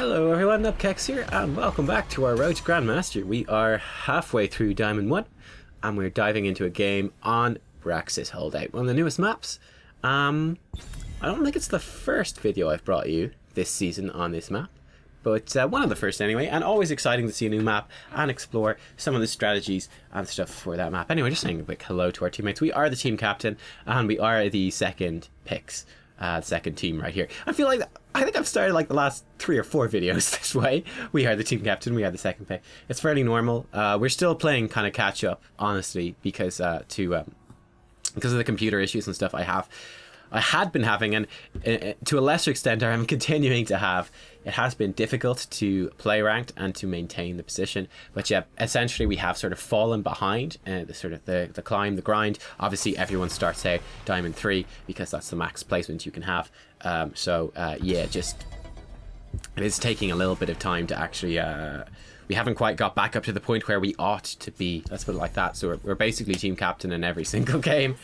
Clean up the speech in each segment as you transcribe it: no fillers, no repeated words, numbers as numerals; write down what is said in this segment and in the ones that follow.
Hello everyone, Nubkeks here, and welcome back to our road to Grandmaster. We are halfway through Diamond 1, and we're diving into a game on Braxis Holdout, one of the newest maps. I don't think it's the first video I've brought you this season on this map, but one of the first anyway, and always exciting to see a new map and explore some of the strategies and stuff for that map. Anyway, just saying a big hello to our teammates. We are the team captain, and we are the second picks. Second team right here. I think I've started like the last 3 or 4 videos this way. We are the team captain, we are the second pick. It's fairly normal. We're still playing kind of catch up, honestly, because of the computer issues and stuff I had been having, and to a lesser extent I'm continuing to have. It has been difficult to play ranked and to maintain the position, but yeah, essentially we have sort of fallen behind the climb, the grind. Obviously everyone starts out Diamond 3 because that's the max placement you can have. Yeah, just it is taking a little bit of time to actually we haven't quite got back up to the point where we ought to be, let's put it like that. So we're basically team captain in every single game.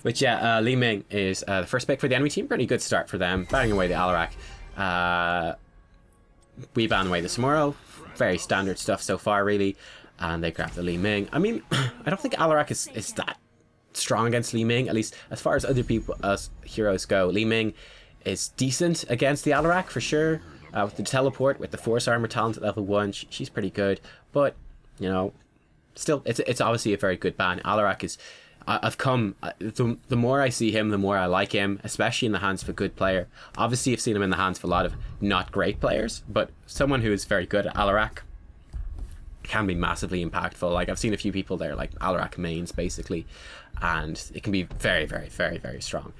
Which yeah, Li Ming is the first pick for the enemy team. Pretty good start for them, batting away the Alarak. We ban away the Samuro. Very standard stuff so far, really. And they grab the Li Ming. I mean, I don't think Alarak is that strong against Li Ming, at least as far as other people as heroes go. Li Ming is decent against the Alarak for sure. With the teleport, with the force armor talent at level 1, she's pretty good. But you know, still, it's obviously a very good ban. Alarak is, the more I see him, the more I like him, especially in the hands of a good player. Obviously, I've seen him in the hands of a lot of not great players, but someone who is very good at Alarak can be massively impactful. Like, I've seen a few people there, like Alarak mains, basically, and it can be very, very, very, very strong.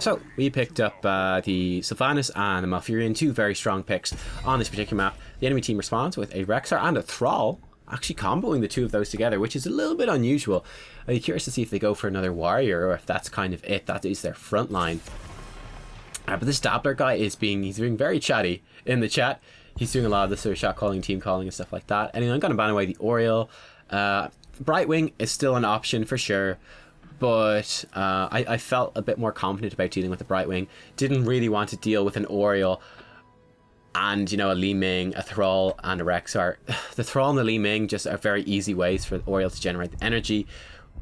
So we picked up the Sylvanas and the Malfurion, 2 very strong picks on this particular map. The enemy team responds with a Rexar and a Thrall, actually comboing the 2 of those together, which is a little bit unusual. I'd be curious to see if they go for another warrior, or if that's kind of it. That is their front line. But this Dabbler guy he's being very chatty in the chat. He's doing a lot of the sort of shot calling, team calling and stuff like that. Anyway, I'm going to ban away the Oriole. Brightwing is still an option for sure, but I felt a bit more confident about dealing with the Brightwing. Didn't really want to deal with an Oriole and, you know, a Li Ming, a Thrall and a Rexar. The Thrall and the Li Ming just are very easy ways for the Oriole to generate the energy.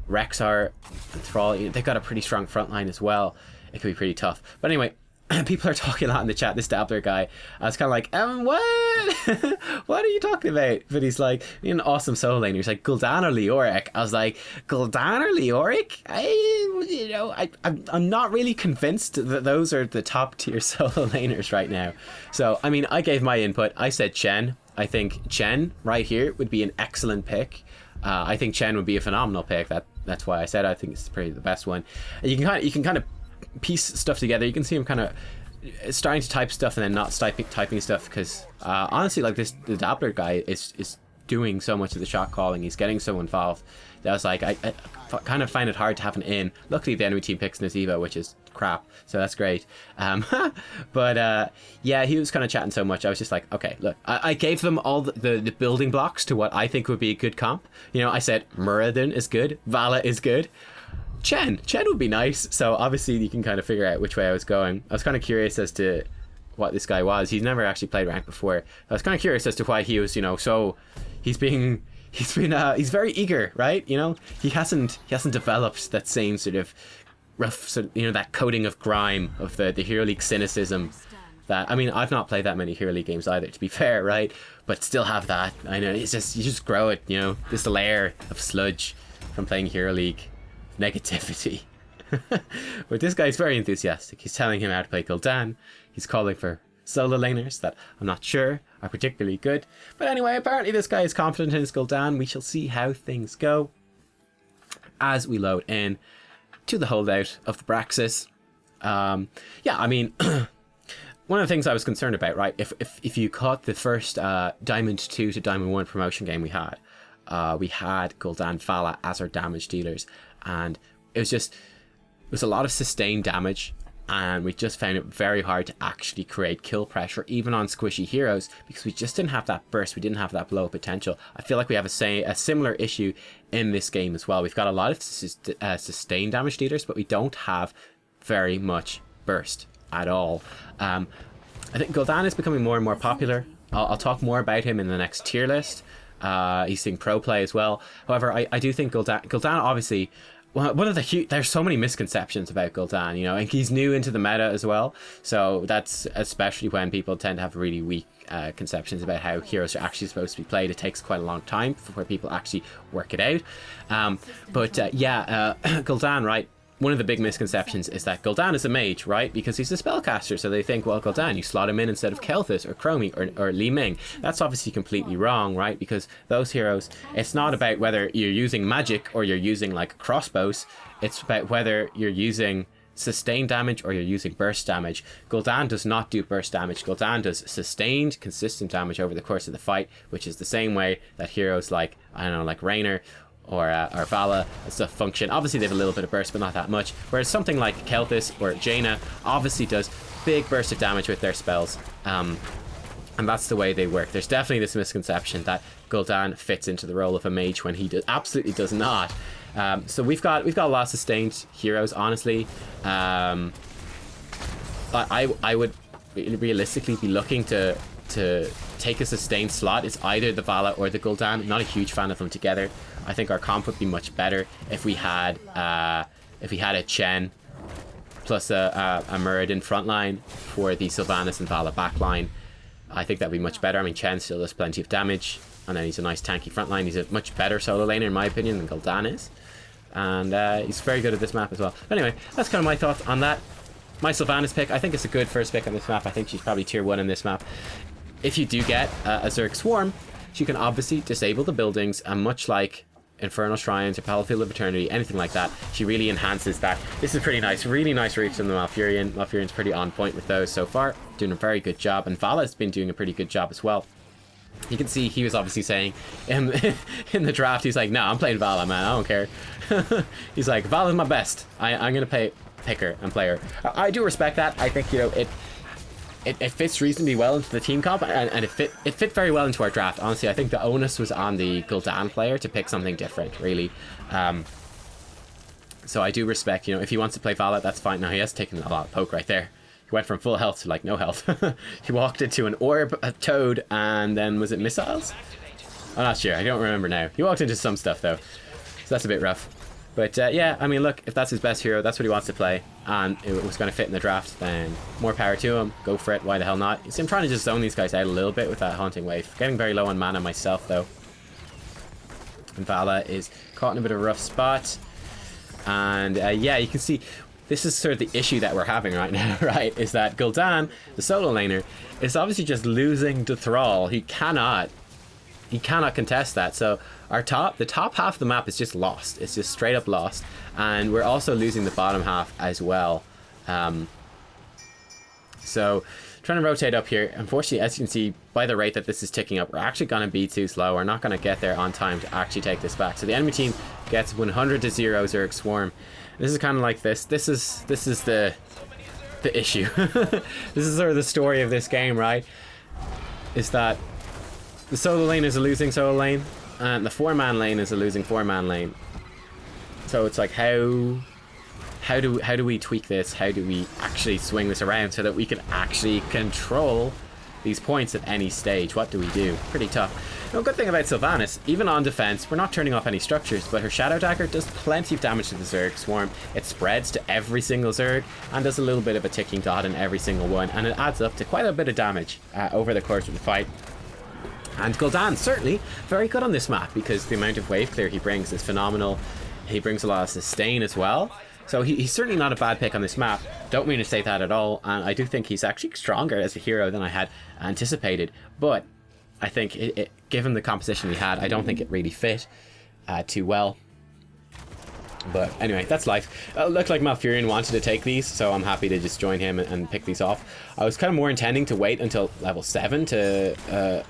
Rexar and Thrall, they've got a pretty strong front line as well. It could be pretty tough. But anyway, people are talking a lot in the chat. This Dabbler guy, I was kind of like, what? What are you talking about? But he's like, an awesome solo laner. He's like, Gul'dan or Leoric. I was like, Gul'dan or Leoric? I'm not really convinced that those are the top tier solo laners right now. So, I mean, I gave my input. I said Chen. I think Chen right here would be an excellent pick. I think Chen would be a phenomenal pick. That's why I said I think it's probably the best one. You can kind of piece stuff together. You can see him kind of starting to type stuff and then not typing stuff, because honestly, like the Dabbler guy is doing so much of the shot calling. He's getting so involved that I was like, I kind of find it hard to have an in. Luckily the enemy team picks Naziva, which is crap, so that's great. But yeah, he was kind of chatting so much. I was just like, okay, look, I gave them all the building blocks to what I think would be a good comp. You know, I said Muradin is good, Vala is good, Chen would be nice. So obviously you can kind of figure out which way I was going. I was kind of curious as to what this guy was. He's never actually played rank before. I was kind of curious as to why he was, you know, so he's very eager, right? You know, he hasn't developed that same sort of rough, sort of, you know, that coating of grime of the Hero League cynicism. That, I mean, I've not played that many Hero League games either, to be fair, right? But still have that. I know, it's just, you just grow it, you know, this layer of sludge from playing Hero League negativity. But this guy's very enthusiastic. He's telling him how to play Gul'dan. He's calling for solo laners that I'm not sure are particularly good. But anyway, apparently this guy is confident in his Gul'dan. We shall see how things go as we load in to the holdout of the Braxis. Yeah, I mean, one of the things I was concerned about, right, if you caught the first Diamond 2 to Diamond 1 promotion game we had Gul'dan, Vala as our damage dealers, and it was a lot of sustained damage, and we just found it very hard to actually create kill pressure even on squishy heroes, because we just didn't have that burst, we didn't have that blow potential. I feel like we have a similar issue in this game as well. We've got a lot of sustained damage dealers, but we don't have very much burst at all. I think Gul'dan is becoming more and more popular. I'll talk more about him in the next tier list. He's seeing pro play as well. However, I do think Gul'dan obviously, one of the there's so many misconceptions about Gul'dan, you know, and he's new into the meta as well. So that's especially when people tend to have really weak conceptions about how heroes are actually supposed to be played. It takes quite a long time for people actually work it out. Gul'dan, right? One of the big misconceptions is that Gul'dan is a mage, right? Because he's a spellcaster. So they think, well, Gul'dan, you slot him in instead of Kel'Thuz or Chromie or Li Ming. That's obviously completely wrong, right? Because those heroes, it's not about whether you're using magic or you're using like crossbows. It's about whether you're using sustained damage or you're using burst damage. Gul'dan does not do burst damage. Gul'dan does sustained, consistent damage over the course of the fight, which is the same way that heroes like, I don't know, like Raynor or Vala and stuff function. Obviously they have a little bit of burst, but not that much. Whereas something like Kel'Thuz or Jaina obviously does big burst of damage with their spells. And that's the way they work. There's definitely this misconception that Gul'dan fits into the role of a mage when he absolutely does not. So we've got a lot of sustained heroes, honestly. I would realistically be looking to take a sustained slot. It's either the Vala or the Gul'dan. I'm not a huge fan of them together. I think our comp would be much better if we had a Chen plus a Muradin frontline for the Sylvanas and Vala backline. I think that'd be much better. I mean, Chen still does plenty of damage, and then he's a nice tanky frontline. He's a much better solo laner in my opinion than Gul'dan is, and he's very good at this map as well. But anyway, that's kind of my thoughts on that. My Sylvanas pick, I think it's a good first pick on this map. I think she's probably tier 1 in this map. If you do get a Zerg Swarm, she can obviously disable the buildings, and much like Infernal Shrines or Battlefield of Eternity, anything like that, she really enhances that. This is pretty nice, really nice reach from the Malfurion. Malfurion's pretty on point with those so far, doing a very good job, and Vala's been doing a pretty good job as well. You can see he was obviously saying in the draft, he's like, no, I'm playing Vala, man, I don't care. He's like, Vala's my best. I'm gonna pick her and play her. I do respect that. I think, you know, it fits reasonably well into the team comp, and it fit very well into our draft. Honestly, I think the onus was on the Gul'dan player to pick something different, really. So I do respect, you know, if he wants to play Vala, that's fine. Now, he has taken a lot of poke right there. He went from full health to, like, no health. He walked into an orb, a toad, and then, was it missiles? I'm not sure. I don't remember now. He walked into some stuff, though. So that's a bit rough. But yeah, I mean, look, if that's his best hero, that's what he wants to play, and it was going to fit in the draft, then more power to him. Go for it. Why the hell not? You see, I'm trying to just zone these guys out a little bit with that Haunting Wave. Getting very low on mana myself, though. And Vala is caught in a bit of a rough spot. And yeah, you can see this is sort of the issue that we're having right now, right? Is that Gul'dan, the solo laner, is obviously just losing to Thrall. He cannot contest that. So the top half of the map is just lost. It's just straight up lost, and we're also losing the bottom half as well. So trying to rotate up here. Unfortunately, as you can see by the rate that this is ticking up, we're actually going to be too slow. We're not going to get there on time to actually take this back. So the enemy team gets 100 to 0 Zerg Swarm. This is kind of like this. This is the issue. This is sort of the story of this game, right? Is that the solo lane is a losing solo lane, and the 4-man lane is a losing 4-man lane. So it's like, how do we tweak this? How do we actually swing this around so that we can actually control these points at any stage? What do we do? Pretty tough. No, good thing about Sylvanas, even on defense, we're not turning off any structures, but her Shadow Dagger does plenty of damage to the Zerg Swarm. It spreads to every single Zerg and does a little bit of a ticking dot in every single one, and it adds up to quite a bit of damage over the course of the fight. And Gul'dan, certainly very good on this map, because the amount of wave clear he brings is phenomenal. He brings a lot of sustain as well. So he's certainly not a bad pick on this map. Don't mean to say that at all. And I do think he's actually stronger as a hero than I had anticipated. But I think, given the composition we had, I don't think it really fit too well. But anyway, that's life. It looked like Malfurion wanted to take these, so I'm happy to just join him and pick these off. I was kind of more intending to wait until level 7 to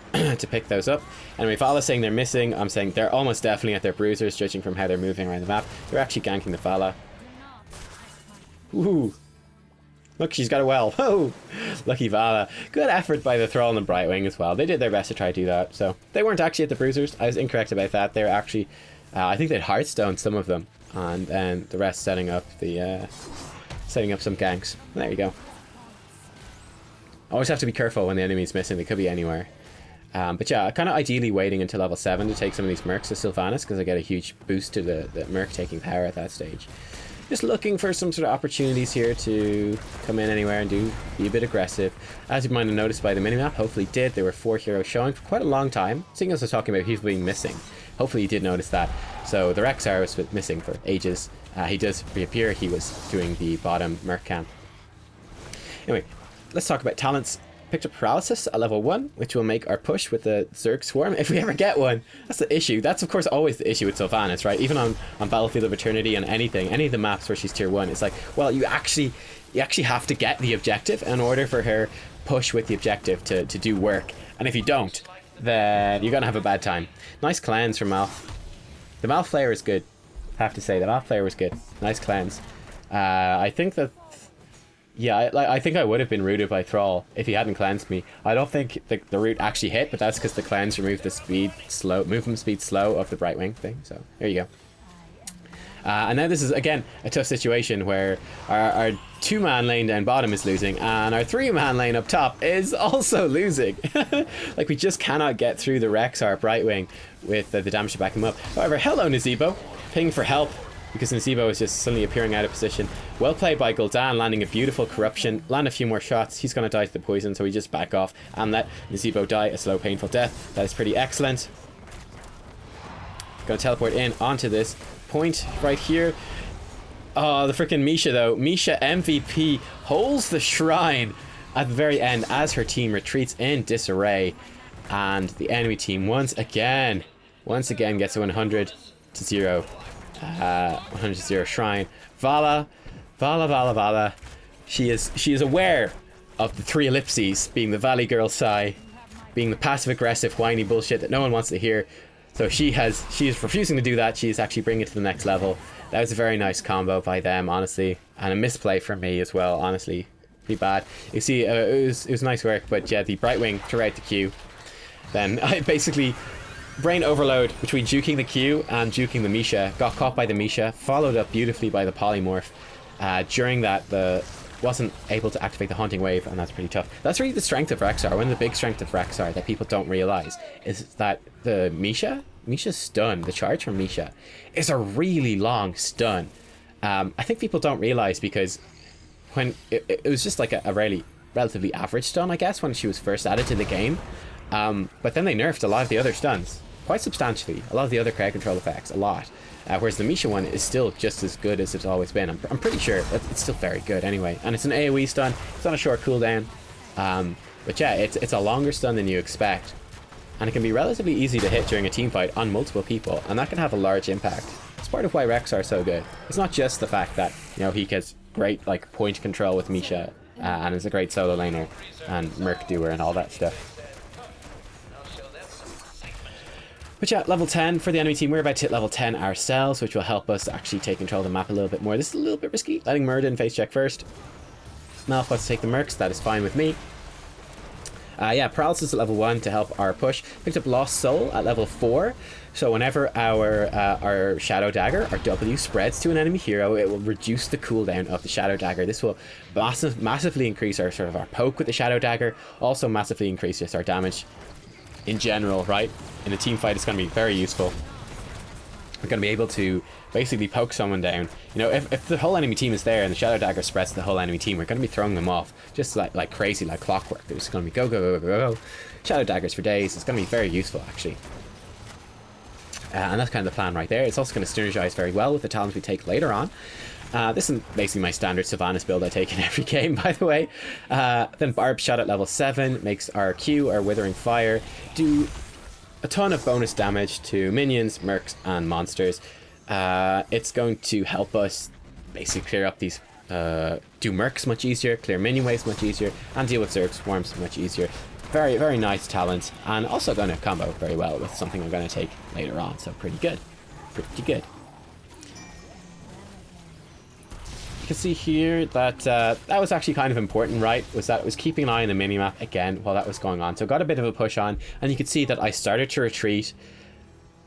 pick those up. Anyway, Vala's saying they're missing. I'm saying they're almost definitely at their bruisers, judging from how they're moving around the map. They're actually ganking the Vala. Ooh. Look, she's got a well. Oh, lucky Vala. Good effort by the Thrall and the Brightwing as well. They did their best to try to do that. So they weren't actually at the bruisers. I was incorrect about that. They're actually, I think they'd Hearthstone some of them, and then the rest setting up some ganks. There you go. Always have to be careful when the enemy's missing. They could be anywhere. But yeah, kind of ideally waiting until level 7 to take some of these mercs to Sylvanas, because I get a huge boost to the merc taking power at that stage. Just looking for some sort of opportunities here to come in anywhere and be a bit aggressive. As you might have noticed by the minimap, hopefully did, there were 4 heroes showing for quite a long time. Seeing as I was talking about people being missing, hopefully you did notice that. So the Rexar was missing for ages. He does reappear. He was doing the bottom merc camp. Anyway, let's talk about talents. Picked up Paralysis at level 1, which will make our push with the Zerg Swarm, if we ever get one. That's the issue. That's, of course, always the issue with Sylvanas, right? Even on Battlefield of Eternity and any of the maps where she's tier 1, it's like, well, you actually have to get the objective in order for her push with the objective to do work. And if you don't, then you're going to have a bad time. Nice cleanse from Malf. The Malf player is good, I have to say. The Malf player was good. Nice cleanse. I think that... Yeah, I think I would have been rooted by Thrall if he hadn't cleansed me. I don't think the root actually hit, but that's because the cleanse removed the movement speed slow of the Brightwing thing. So there you go. And now this is again a tough situation where our 2-man lane down bottom is losing, and our 3-man lane up top is also losing. Like, we just cannot get through the Rexar Brightwing with the damage to back him up. However, hello Nazebo, ping for help, because Nazebo is just suddenly appearing out of position. Well played by Gul'dan, landing a beautiful corruption. Land a few more shots. He's going to die to the poison, so we just back off and let Nazebo die a slow, painful death. That is pretty excellent. Going to teleport in onto this point right here. Oh, the freaking Misha, though. Misha MVP holds the shrine at the very end as her team retreats in disarray. And the enemy team once again gets a 100 to 0. 100 to 0 shrine. Vala. She is aware of the 3 ellipses, being the Valley Girl sigh, being the passive aggressive whiny bullshit that no one wants to hear. So she is refusing to do that. She is actually bringing it to the next level. That was a very nice combo by them, honestly, and a misplay from me as well, honestly. Pretty bad. You see, it was nice work, but yeah, the Brightwing threw out the Q. Then I basically brain overload between juking the Q and juking the Misha. Got caught by the Misha, followed up beautifully by the Polymorph. During that, wasn't able to activate the Haunting Wave, and that's pretty tough. That's really the strength of Rexar. One of the big strengths of Rexar that people don't realize is that the Misha's stun, the charge from Misha, is a really long stun. I think people don't realize, because when it was just like a relatively average stun, I guess, when she was first added to the game. But then they nerfed a lot of the other stuns, quite substantially. A lot of the other crowd control effects, a lot. Whereas the Misha one is still just as good as it's always been. I'm pretty sure it's still very good anyway. And it's an AoE stun. It's on a short cooldown. But yeah, it's a longer stun than you expect. And it can be relatively easy to hit during a team fight on multiple people. And that can have a large impact. It's part of why Rexar is so good. It's not just the fact that, you know, he gets great like point control with Misha. And is a great solo laner. And Merc doer and all that stuff. But yeah, level 10 for the enemy team. We're about to hit level 10 ourselves, which will help us actually take control of the map a little bit more. This is a little bit risky. Letting Murden face check first. Malf wants to take the mercs. That is fine with me. Yeah, Paralysis at level 1 to help our push. Picked up Lost Soul at level 4. So whenever our Shadow Dagger, our W, spreads to an enemy hero, it will reduce the cooldown of the Shadow Dagger. This will massively increase our poke with the Shadow Dagger. Also massively increase just our damage in general, right? In a team fight, it's going to be very useful. We're going to be able to basically poke someone down. You know, if the whole enemy team is there and the Shadow Dagger spreads to the whole enemy team, we're going to be throwing them off just like crazy, like clockwork. There's going to be go. Shadow Daggers for days. It's going to be very useful, actually. And that's kind of the plan right there. It's also going to synergize very well with the talents we take later on. This is basically my standard Sylvanas build I take in every game, by the way. Then Barb Shot at level 7 makes our Q, our Withering Fire, do a ton of bonus damage to minions, mercs, and monsters. It's going to help us basically clear up these, do mercs much easier, clear minion waves much easier, and deal with Zerg swarms much easier. Very, very nice talent, and also going to combo very well with something I'm going to take later on, so pretty good. Pretty good. You can see here that that was actually kind of important, right? Was that it was keeping an eye on the minimap again while that was going on. So got a bit of a push on, and you can see that I started to retreat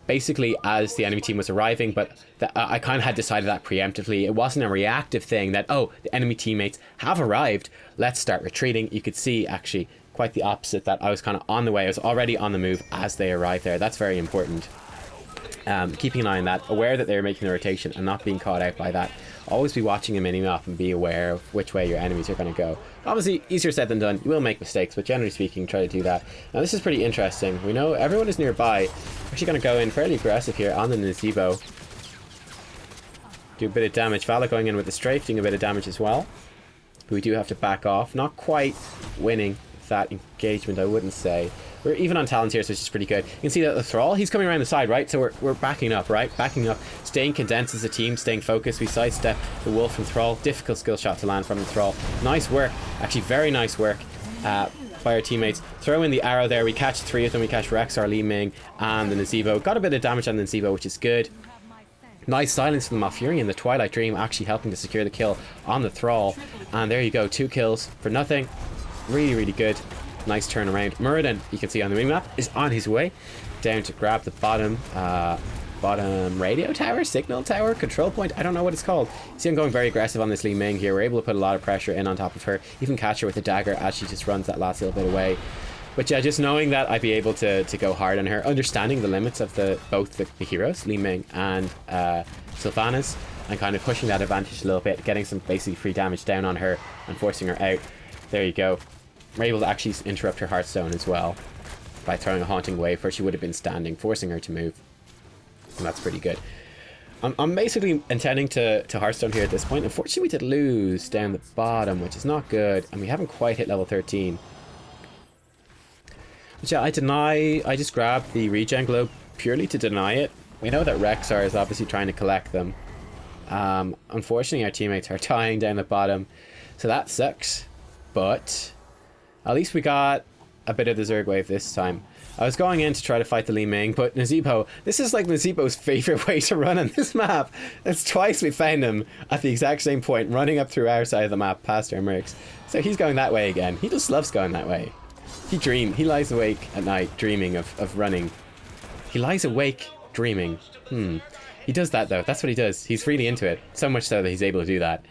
basically as the enemy team was arriving, but I kind of had decided that preemptively. It wasn't a reactive thing that, oh, the enemy teammates have arrived, let's start retreating. You could see actually quite the opposite, that I was kind of on the way. I was already on the move as they arrived there. That's very important. Keeping an eye on that, aware that they're making the rotation and not being caught out by that. Always be watching a mini-map and be aware of which way your enemies are going to go. Obviously, easier said than done. You will make mistakes, but generally speaking, try to do that. Now, this is pretty interesting. We know everyone is nearby. Actually going to go in fairly aggressive here on the Nazebo. Do a bit of damage. Vala going in with the strafe, doing a bit of damage as well. But we do have to back off. Not quite winning that engagement, I wouldn't say. We're even on talents here, so it's just pretty good. You can see that the Thrall, he's coming around the side, right? So we're backing up, right? Backing up, staying condensed as a team, staying focused. We sidestep the Wolf from Thrall. Difficult skill shot to land from the Thrall. Nice work, actually very nice work by our teammates. Throw in the arrow there. We catch 3 of them. We catch Rexar, Li Ming, and the Nazebo. Got a bit of damage on the Nazebo, which is good. Nice silence from the Malfurion, the Twilight Dream, actually helping to secure the kill on the Thrall. And there you go, 2 kills for nothing. Really, really good. Nice turnaround. Muradin, you can see on the map, is on his way down to grab the bottom radio tower, signal tower, control point. I don't know what it's called. See, I'm going very aggressive on this Li Ming here. We're able to put a lot of pressure in on top of her. Even catch her with a dagger as she just runs that last little bit away. But yeah, just knowing that I'd be able to go hard on her, understanding the limits of both the heroes, Li Ming and Sylvanas, and kind of pushing that advantage a little bit, getting some basically free damage down on her and forcing her out. There you go. We're able to actually interrupt her Hearthstone as well by throwing a Haunting Wave where she would have been standing, forcing her to move. And that's pretty good. I'm basically intending to Hearthstone here at this point. Unfortunately, we did lose down the bottom, which is not good. And we haven't quite hit level 13. But yeah, I just grabbed the regen globe purely to deny it. We know that Rexar is obviously trying to collect them. Unfortunately, our teammates are dying down the bottom. So that sucks. But at least we got a bit of the Zerg wave this time. I was going in to try to fight the Li Ming, but Nazebo, this is like Nazebo's favorite way to run on this map. It's twice we found him at the exact same point, running up through our side of the map past our mercs. So he's going that way again. He just loves going that way. He lies awake at night dreaming of running. He lies awake dreaming. He does that though. That's what he does. He's really into it. So much so that he's able to do that.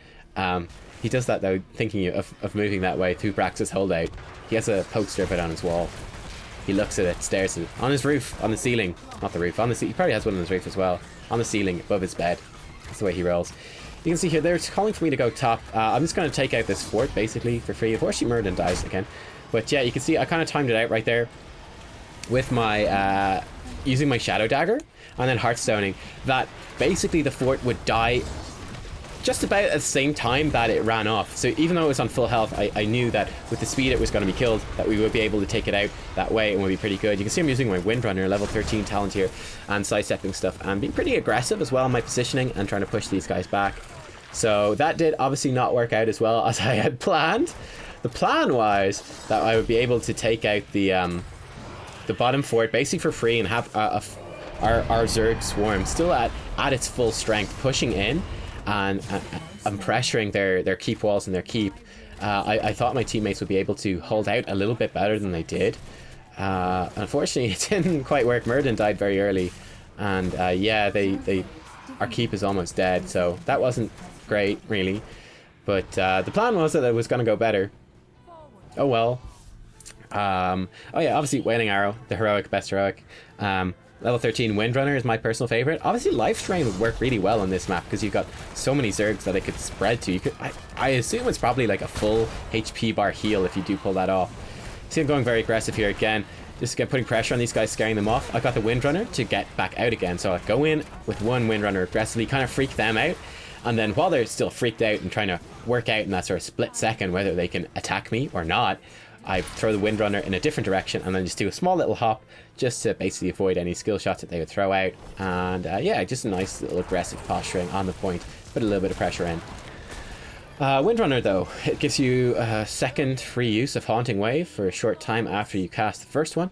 He does that though, thinking of moving that way through Braxis holdout. He has a poster of it on his wall. He looks at it, stares at it. On his roof, on the ceiling. Not the roof, on the ceiling. He probably has one on his roof as well. On the ceiling, above his bed. That's the way he rolls. You can see here, they're calling for me to go top. I'm just going to take out this fort, basically, for free. Unfortunately, Muradin dies again. But yeah, you can see I kind of timed it out right there with my, using my Shadow Dagger and then Hearthstoning. That basically the fort would die just about at the same time that it ran off. So even though it was on full health, I knew that with the speed it was going to be killed, that we would be able to take it out that way and would be pretty good. You can see I'm using my Windrunner, level 13 talent here, and sidestepping stuff, and being pretty aggressive as well in my positioning and trying to push these guys back. So that did obviously not work out as well as I had planned. The plan was that I would be able to take out the bottom fort basically for free and have our Zerg swarm still at its full strength, pushing in and pressuring their keep walls and their keep. I thought my teammates would be able to hold out a little bit better than they did. Unfortunately, it didn't quite work. Muradin died very early, and yeah, our keep is almost dead, so that wasn't great, really. But the plan was that it was going to go better. Oh well. Oh yeah, obviously Wailing Arrow, the heroic, best heroic. Level 13 Windrunner is my personal favorite. Obviously Life Drain would work really well on this map because you've got so many Zergs that it could spread to. I assume it's probably like a full HP bar heal if you do pull that off. See, I'm going very aggressive here again. Just putting pressure on these guys, scaring them off. I got the Windrunner to get back out again. So I go in with one Windrunner aggressively, kind of freak them out. And then while they're still freaked out and trying to work out in that sort of split second whether they can attack me or not, I throw the Windrunner in a different direction and then just do a small little hop just to basically avoid any skill shots that they would throw out. And yeah, just a nice little aggressive posturing on the point, put a little bit of pressure in. Windrunner though, it gives you a second free use of Haunting Wave for a short time after you cast the first one,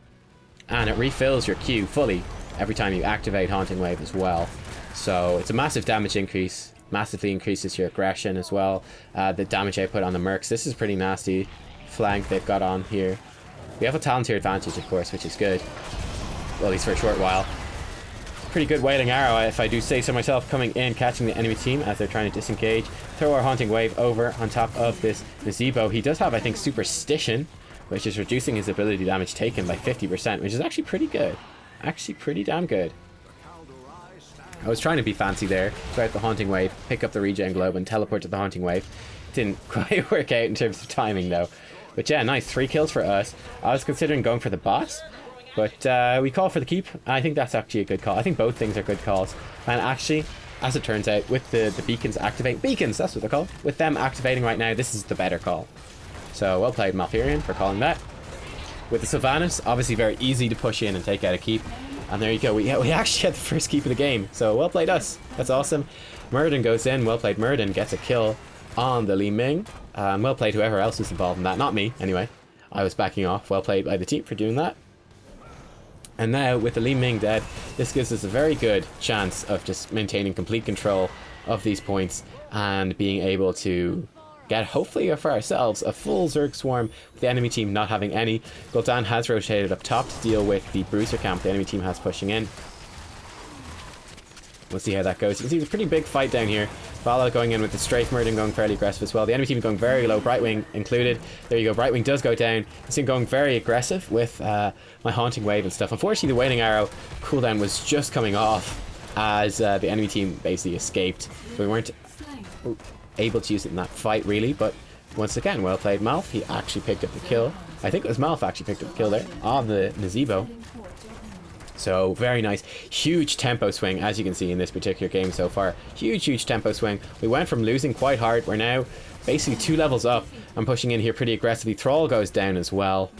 and it refills your Q fully every time you activate Haunting Wave as well. So it's a massive damage increase, massively increases your aggression as well. The damage output on the mercs, this is pretty nasty flank they've got on here. We have a talent tier advantage, of course, which is good, well, at least for a short while. Pretty good Wailing Arrow, if I do say so myself, coming in, catching the enemy team as they're trying to disengage. Throw our Haunting Wave over on top of this Gazebo. He does have, I think, Superstition, which is reducing his ability damage taken by 50%, which is actually pretty good. Actually pretty damn good. I was trying to be fancy there, throw out the Haunting Wave, pick up the regen globe, and teleport to the Haunting Wave. Didn't quite work out in terms of timing, though. But yeah, nice. 3 kills for us. I was considering going for the boss, but we call for the keep. I think that's actually a good call. I think both things are good calls. And actually, as it turns out, with the beacons activate... Beacons, that's what they're called. With them activating right now, this is the better call. So, well played, Malfurion, for calling that. With the Sylvanas, obviously very easy to push in and take out a keep. And there you go. We actually had the first keep of the game. So, well played us. That's awesome. Murden goes in. Well played, Murden. Gets a kill on the Li Ming. Well played whoever else was involved in that. Not me, anyway. I was backing off. Well played by the team for doing that. And now, with the Li Ming dead, this gives us a very good chance of just maintaining complete control of these points and being able to get, hopefully for ourselves, a full Zerg swarm with the enemy team not having any. Gul'dan has rotated up top to deal with the bruiser camp the enemy team has pushing in. We'll see how that goes. You can see it's a pretty big fight down here. Vala going in with the strafe, Murden going fairly aggressive as well. The enemy team going very low, Brightwing included. There you go, Brightwing does go down. You see him going very aggressive with my Haunting Wave and stuff. Unfortunately, the Wailing Arrow cooldown was just coming off as the enemy team basically escaped. So we weren't able to use it in that fight, really. But once again, well played, Malf. He actually picked up the kill. I think it was Malf actually picked up the kill there on the Nazebo. So, very nice. Huge tempo swing, as you can see in this particular game so far. Huge tempo swing. We went from losing quite hard. We're now basically 2 levels up. I'm pushing in here pretty aggressively. Thrall goes down as well.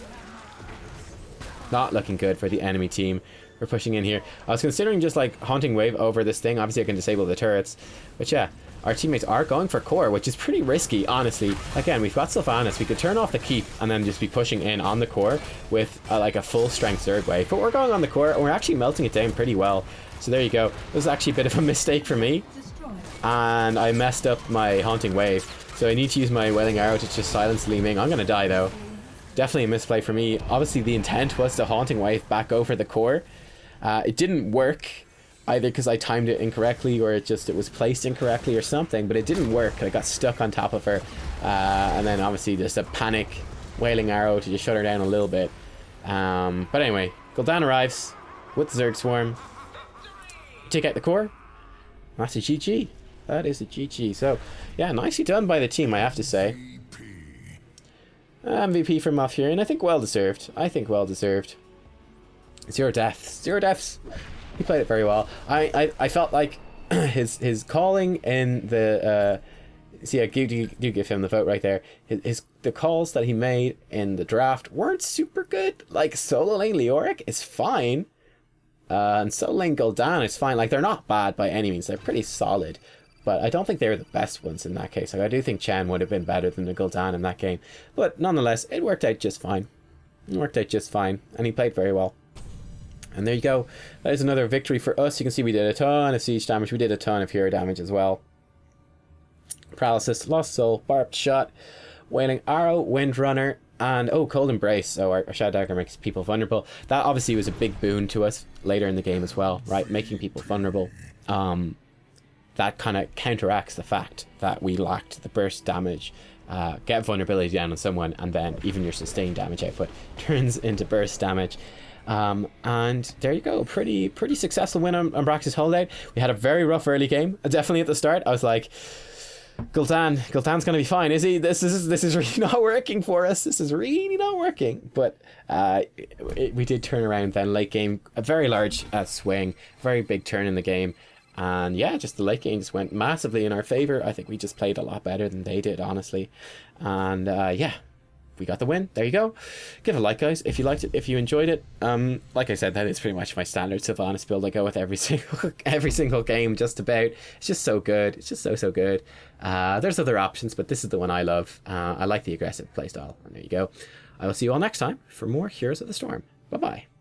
Not looking good for the enemy team. We're pushing in here. I was considering just like Haunting Wave over this thing. Obviously, I can disable the turrets. But yeah, our teammates are going for core, which is pretty risky, honestly. Again, we've got Sylvanas. We could turn off the keep and then just be pushing in on the core with like a full strength Zerg wave. But we're going on the core and we're actually melting it down pretty well. So there you go. It was actually a bit of a mistake for me. And I messed up my Haunting Wave. So I need to use my Wailing Arrow to just silence Li Ming. I'm going to die though. Definitely a misplay for me. Obviously the intent was to Haunting Wave back over the core. It didn't work. Either because I timed it incorrectly or it was placed incorrectly or something, but it didn't work. I got stuck on top of her, and then obviously just a panic Wailing Arrow to just shut her down a little bit. But anyway, Gul'dan arrives with the Zerg Swarm. Take out the core. That's a GG. That is a GG. So, yeah, nicely done by the team, I have to say. MVP for Malfurion. I think well deserved. Well deserved. 0 deaths. 0 deaths. He played it very well. I felt like his calling in the so yeah, do give him the vote right there. The calls that he made in the draft weren't super good. Like solo lane Leoric is fine, and solo lane Gul'dan is fine. Like they're not bad by any means. They're pretty solid, but I don't think they were the best ones in that case. Like I do think Chen would have been better than the Gul'dan in that game, but nonetheless, it worked out just fine. And he played very well. And there you go. That is another victory for us. You can see we did a ton of siege damage. We did a ton of hero damage as well. Paralysis, Lost Soul, Barbed Shot, Wailing Arrow, Windrunner, and Cold Embrace. So our Shadow Dagger makes people vulnerable. That obviously was a big boon to us later in the game as well, right? Making people vulnerable. That kind of counteracts the fact that we lacked the burst damage. Get vulnerability down on someone, and then even your sustained damage output turns into burst damage. And there you go, pretty successful win on Braxis holdout. We had a very rough early game, definitely at the start. I was like, Gul'dan's gonna be fine, is he? This is really not working for us. This is really not working. But we did turn around then late game, a very large swing, very big turn in the game. And yeah, just the late game just went massively in our favor. I think we just played a lot better than they did, honestly. And yeah, we got the win. There you go. Give it a like, guys, if you liked it, if you enjoyed it. Like I said, that is pretty much my standard Sylvanas build. I go with every single game, just about. It's just so good. It's just so good. There's other options, but this is the one I love. I like the aggressive playstyle. And there you go. I will see you all next time for more Heroes of the Storm. Bye bye.